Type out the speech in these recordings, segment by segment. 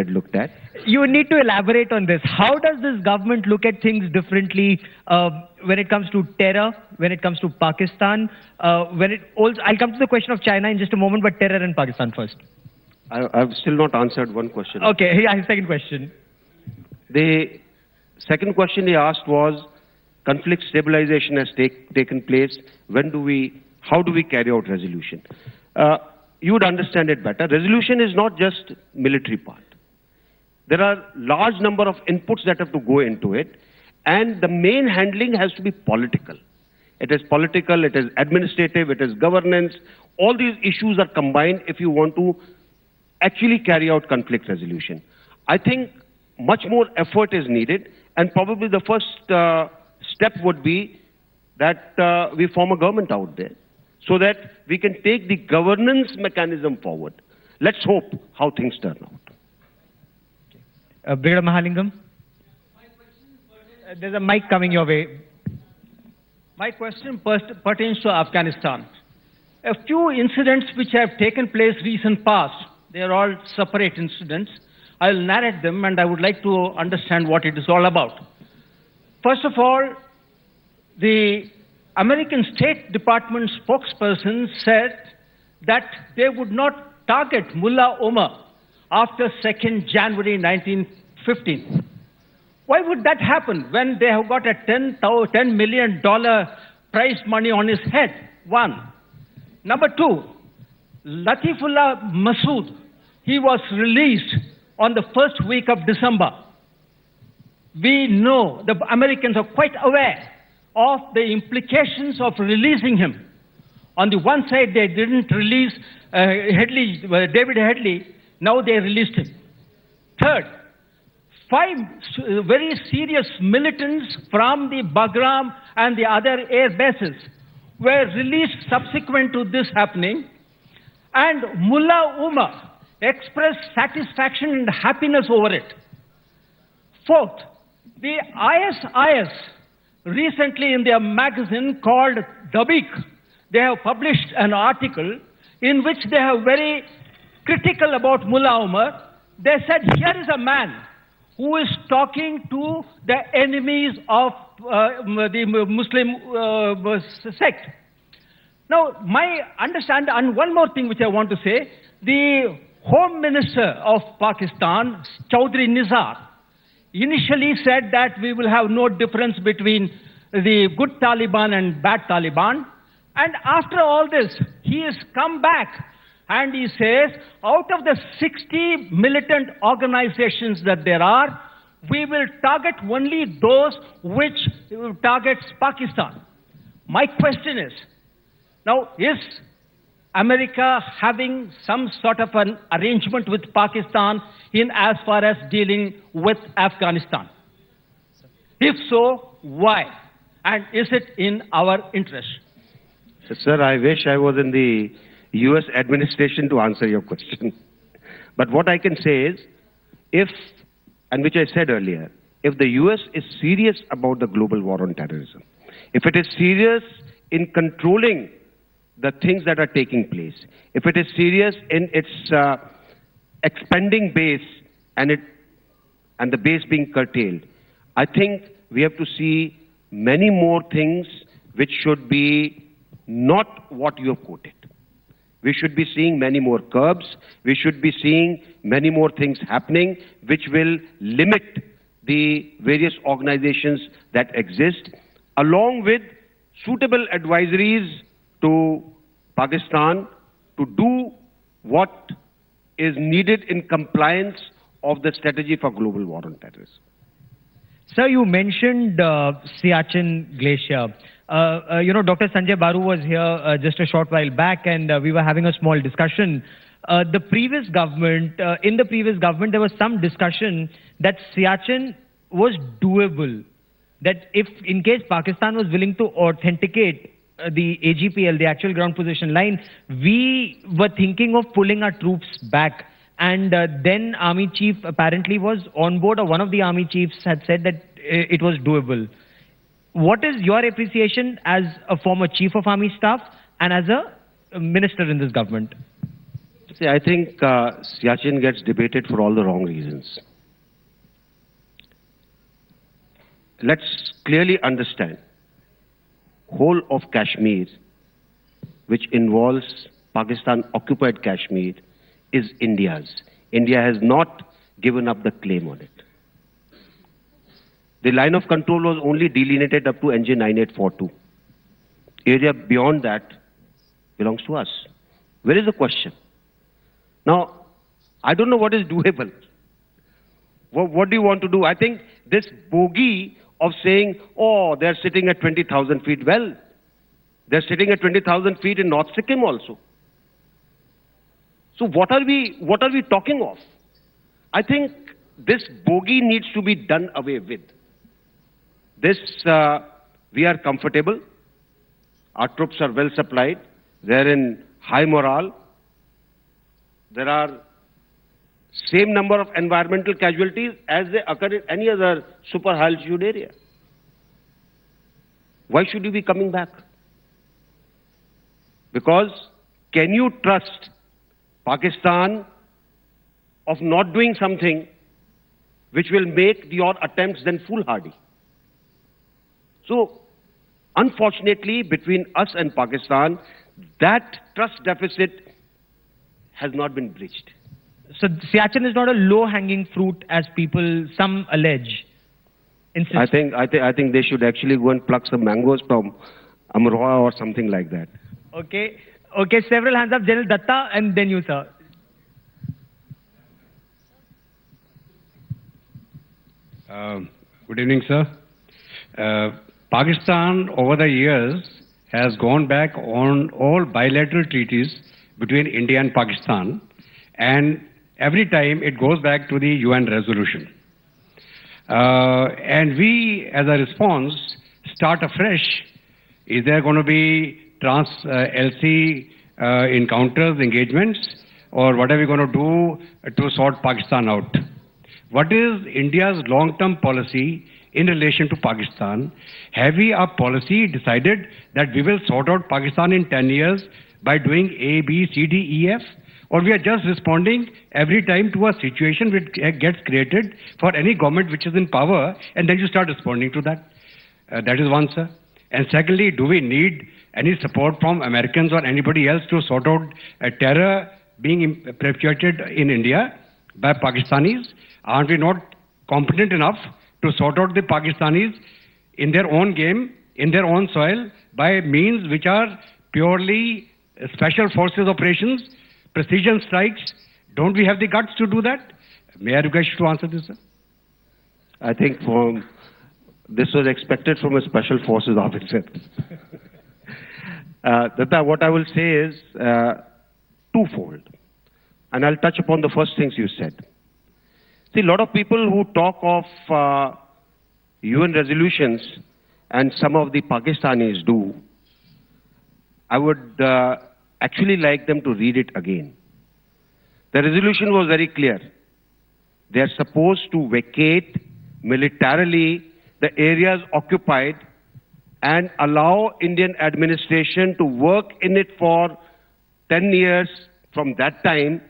looked at. You need to elaborate on this. How does this government look at things differently when it comes to terror, when it comes to Pakistan, I'll come to the question of China in just a moment, but terror and Pakistan first. I've still not answered one question. Okay, yeah, second question. The second question he asked was, conflict stabilization has taken place. How do we carry out resolution? You would understand it better. Resolution is not just military part. There are large number of inputs that have to go into it, and the main handling has to be political. It is political, it is administrative, it is governance. All these issues are combined if you want to actually carry out conflict resolution. I think much more effort is needed, and probably the first step would be that we form a government out there so that we can take the governance mechanism forward. Let's hope how things turn out. Brigadier Mahalingam? There's a mic coming your way. My question pertains to Afghanistan. A few incidents which have taken place recent past, they are all separate incidents. I'll narrate them and I would like to understand what it is all about. First of all, the American State Department spokesperson said that they would not target Mullah Omar after 2nd January 1915. Why would that happen when they have got a $10 million prize money on his head? One. Number two, Latifullah Masood, he was released on the first week of December. We know the Americans are quite aware of the implications of releasing him. On the one side, they didn't release David Headley. Now they released him. Third, 5 very serious militants from the Bagram and the other air bases were released subsequent to this happening, and Mullah Omar expressed satisfaction and happiness over it. Fourth, the ISIS recently in their magazine called Dabiq, they have published an article in which they are very critical about Mullah Omar. They said, here is a man who is talking to the enemies of the Muslim sect. Now, my understanding, and one more thing which I want to say, the Home Minister of Pakistan, Chaudhry Nizar, initially said that we will have no difference between the good Taliban and bad Taliban. And after all this, he has come back and he says, out of the 60 militant organizations that there are, we will target only those which targets Pakistan. My question is, now is America having some sort of an arrangement with Pakistan in as far as dealing with Afghanistan? If so, why? And is it in our interest? Sir, I wish I was in the US administration to answer your question. But what I can say is, if, and which I said earlier, if the US is serious about the global war on terrorism, if it is serious in controlling the things that are taking place, if it is serious in its expanding base and the base being curtailed, I think we have to see many more things which should be not what you have quoted. We should be seeing many more curbs. We should be seeing many more things happening which will limit the various organizations that exist, along with suitable advisories to Pakistan to do what is needed in compliance of the strategy for global war on terrorism. Sir, you mentioned Siachen Glacier. Dr. Sanjay Baru was here just a short while back, and we were having a small discussion. In the previous government, there was some discussion that Siachen was doable. That if, in case Pakistan was willing to authenticate the AGPL, the actual ground position line, we were thinking of pulling our troops back. And then Army Chief apparently was on board, or one of the Army Chiefs had said that it was doable. What is your appreciation as a former Chief of Army Staff and as a minister in this government? See, I think Siachen gets debated for all the wrong reasons. Let's clearly understand, whole of Kashmir, which involves Pakistan-occupied Kashmir, is India's. India has not given up the claim on it. The line of control was only delineated up to NJ 9842. Area beyond that belongs to us. Where is the question? Now, I don't know what is doable. What do you want to do? I think this bogey of saying, oh, they're sitting at 20,000 feet. Well, they're sitting at 20,000 feet in North Sikkim also. So what are we talking of? I think this bogey needs to be done away with. This, we are comfortable. Our troops are well supplied. They're in high morale. There are same number of environmental casualties as they occur in any other super high altitude area. Why should you be coming back? Because can you trust Pakistan of not doing something which will make your attempts then foolhardy? So, unfortunately, between us and Pakistan, that trust deficit has not been breached. So Siachen is not a low-hanging fruit as some allege. I think they should actually go and pluck some mangoes from Amroha or something like that. Okay. Okay, several hands up. General Datta and then you, sir. Good evening, sir. Pakistan over the years has gone back on all bilateral treaties between India and Pakistan, and every time it goes back to the UN resolution. And we, as a response, start afresh. Is there going to be trans-LC encounters, engagements, or what are we going to do to sort Pakistan out? What is India's long-term policy in relation to Pakistan? Have we a policy decided that we will sort out Pakistan in 10 years by doing A, B, C, D, E, F? Or we are just responding every time to a situation which gets created for any government which is in power, and then you start responding to that? That is one, sir. And secondly, do we need any support from Americans or anybody else to sort out terror being perpetrated in India by Pakistanis? Aren't we not competent enough to sort out the Pakistanis in their own game, in their own soil, by means which are purely special forces operations, precision strikes? Don't we have the guts to do that? May I request you to answer this, sir? I think this was expected from a special forces officer. Datta, what I will say is twofold. And I'll touch upon the first things you said. See, a lot of people who talk of UN resolutions, and some of the Pakistanis do, I would actually like them to read it again. The resolution was very clear. They are supposed to vacate militarily the areas occupied and allow Indian administration to work in it for 10 years from that time.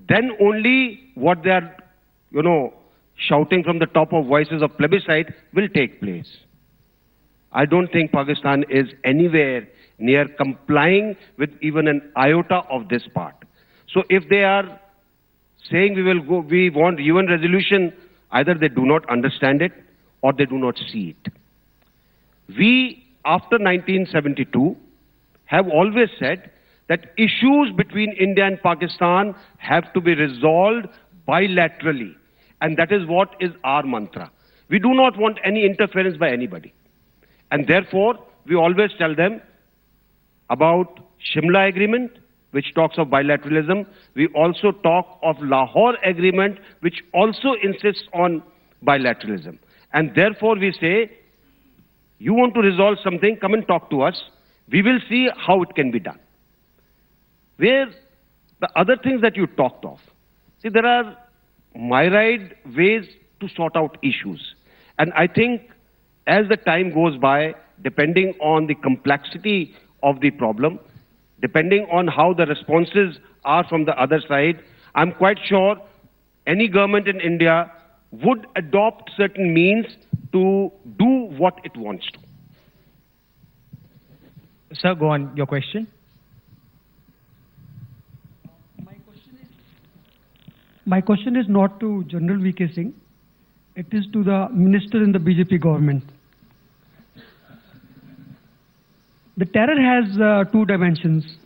Then only what they are, shouting from the top of voices of plebiscite will take place. I don't think Pakistan is anywhere near complying with even an iota of this part. So if they are saying we want UN resolution, either they do not understand it or they do not see it. We, after 1972, have always said that issues between India and Pakistan have to be resolved bilaterally. And that is what is our mantra. We do not want any interference by anybody. And therefore, we always tell them about Shimla Agreement, which talks of bilateralism. We also talk of Lahore Agreement, which also insists on bilateralism. And therefore, we say, you want to resolve something, come and talk to us. We will see how it can be done. Where the other things that you talked of, see, there are myriad ways to sort out issues. And I think as the time goes by, depending on the complexity of the problem, depending on how the responses are from the other side, I'm quite sure any government in India would adopt certain means to do what it wants to. Sir, go on, your question. My question is not to General VK Singh. It is to the minister in the BJP government. The terror has two dimensions,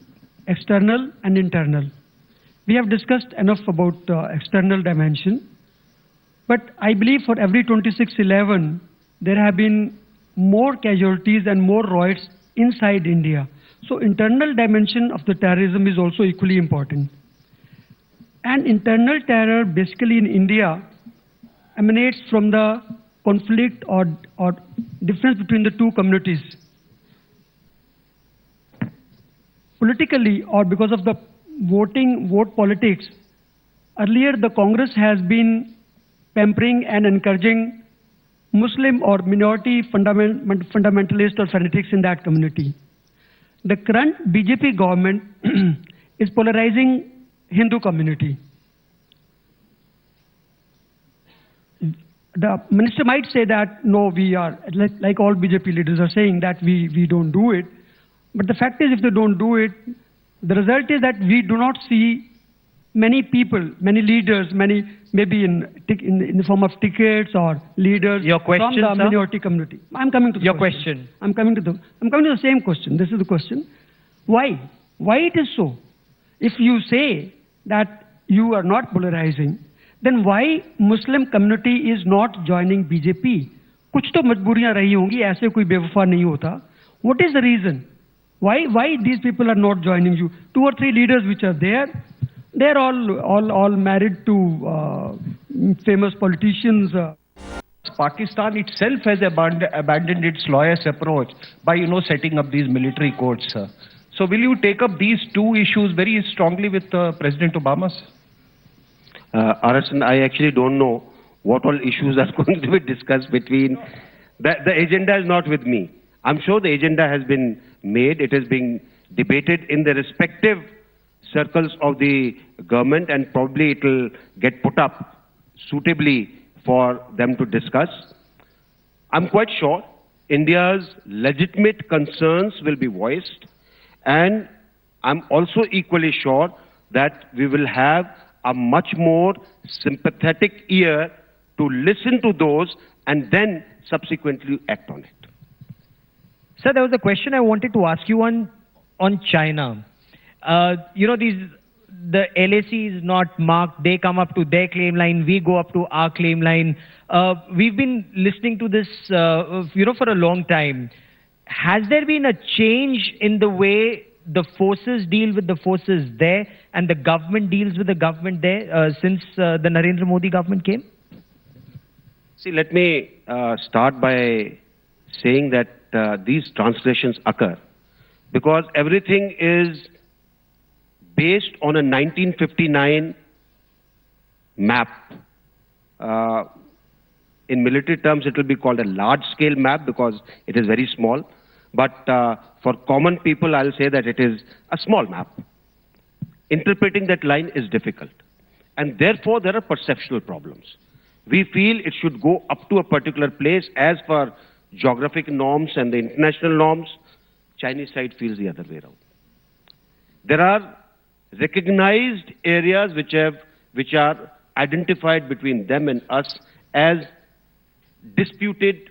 external and internal. We have discussed enough about external dimension, but I believe for every 26/11, there have been more casualties and more riots inside India. So internal dimension of the terrorism is also equally important. And internal terror basically in India emanates from the conflict or difference between the two communities. Politically or because of the vote politics, earlier the Congress has been pampering and encouraging Muslim or minority fundamentalist or fanatics in that community. The current BJP government is polarizing Hindu community. The minister might say that, no, we are, like all BJP leaders are saying, that we don't do it. But the fact is, if they don't do it, the result is that we do not see many people, many leaders, maybe in the form of tickets or leaders Your question, from the sir? minority community. I'm coming to the Your question. question. I'm coming to the same question. This is the question. Why? Why it is so? If you say that you are not polarizing, then why Muslim community is not joining BJP? कुछ तो मजबूरियां रही होंगी, ऐसे कोई बेवफा नहीं होता. What is the reason? Why these people are not joining you? 2 or 3 leaders which are there, they're all married to famous politicians. Pakistan itself has abandoned its lawyers' approach by, setting up these military courts, sir. So will you take up these two issues very strongly with President Obama, sir? Arasan, I actually don't know what all issues are going to be discussed between. The agenda is not with me. I'm sure the agenda has been made. It is being debated in the respective circles of the government, and probably it will get put up suitably for them to discuss. I'm quite sure India's legitimate concerns will be voiced, and I'm also equally sure that we will have a much more sympathetic ear to listen to those and then subsequently act on it. Sir, there was a question I wanted to ask you on China. The LAC is not marked. They come up to their claim line. We go up to our claim line. We've been listening to this, for a long time. Has there been a change in the way the forces deal with the forces there and the government deals with the government there since the Narendra Modi government came? See, let me start by saying that these translations occur because everything is based on a 1959 map. In military terms, it will be called a large-scale map because it is very small. But for common people, I'll say that it is a small map. Interpreting that line is difficult. And therefore, there are perceptual problems. We feel it should go up to a particular place as per geographic norms and the international norms. Chinese side feels the other way around. There are recognized areas which are identified between them and us as disputed,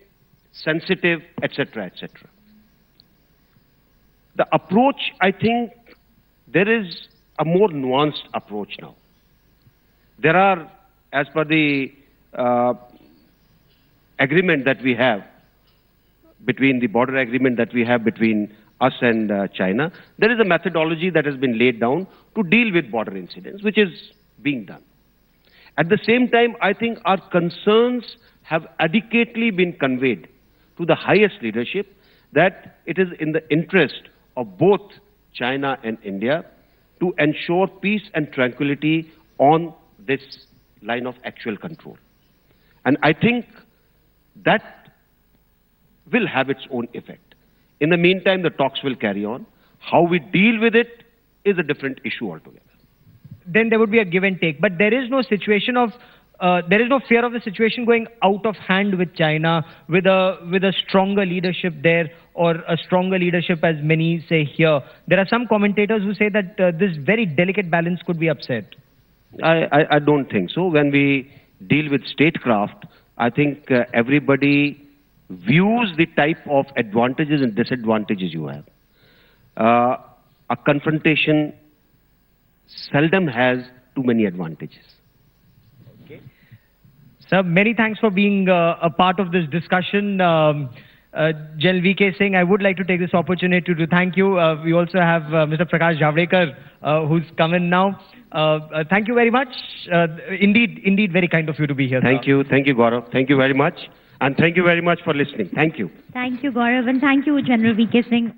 sensitive, etc., etc. The approach, I think, there is a more nuanced approach now. There are, as per the agreement that we have, between the border agreement that we have between us and China, there is a methodology that has been laid down to deal with border incidents, which is being done. At the same time, I think our concerns have adequately been conveyed to the highest leadership that it is in the interest of both China and India to ensure peace and tranquility on this line of actual control. And I think that will have its own effect. In the meantime, the talks will carry on. How we deal with it is a different issue altogether. Then there would be a give and take. But there is no situation of, there is no fear of the situation going out of hand with China, with a stronger leadership there, or a stronger leadership, as many say here. There are some commentators who say that this very delicate balance could be upset. I don't think so. When we deal with statecraft, I think everybody views the type of advantages and disadvantages you have. A confrontation seldom has too many advantages. Okay. Sir, many thanks for being a part of this discussion. General VK Singh, I would like to take this opportunity to thank you. We also have Mr. Prakash Javadekar, who's come in now. Thank you very much. Indeed, very kind of you to be here. Thank you, Gaurav. Thank you very much. And thank you very much for listening. Thank you. Thank you, Gaurav, and thank you, General VK Singh.